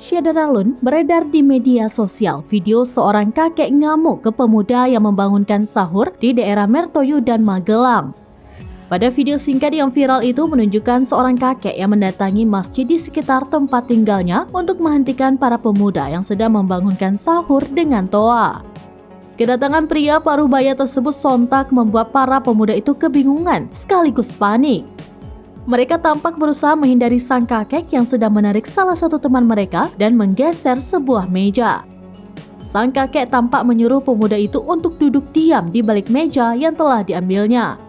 Syadaralun beredar di media sosial video seorang kakek ngamuk ke pemuda yang membangunkan sahur di daerah Mertoyo dan Magelang. Pada video singkat yang viral itu menunjukkan seorang kakek yang mendatangi masjid di sekitar tempat tinggalnya untuk menghentikan para pemuda yang sedang membangunkan sahur dengan toa. Kedatangan pria paruh baya tersebut sontak membuat para pemuda itu kebingungan sekaligus panik. Mereka tampak berusaha menghindari sang kakek yang sedang menarik salah satu teman mereka dan menggeser sebuah meja. Sang kakek tampak menyuruh pemuda itu untuk duduk diam di balik meja yang telah diambilnya.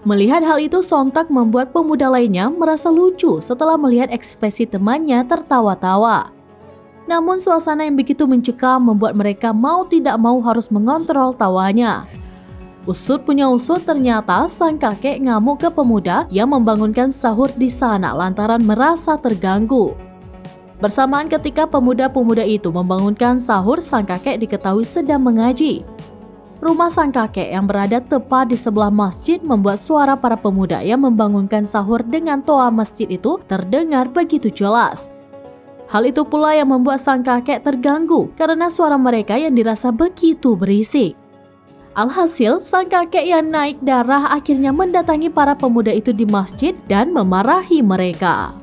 Melihat hal itu sontak membuat pemuda lainnya merasa lucu setelah melihat ekspresi temannya tertawa-tawa. Namun suasana yang begitu mencekam membuat mereka mau tidak mau harus mengontrol tawanya. Usut punya usut, ternyata sang kakek ngamuk ke pemuda yang membangunkan sahur di sana lantaran merasa terganggu. Bersamaan ketika pemuda-pemuda itu membangunkan sahur, sang kakek diketahui sedang mengaji. Rumah sang kakek yang berada tepat di sebelah masjid membuat suara para pemuda yang membangunkan sahur dengan toa masjid itu terdengar begitu jelas. Hal itu pula yang membuat sang kakek terganggu karena suara mereka yang dirasa begitu berisik. Alhasil, sang kakek yang naik darah akhirnya mendatangi para pemuda itu di masjid dan memarahi mereka.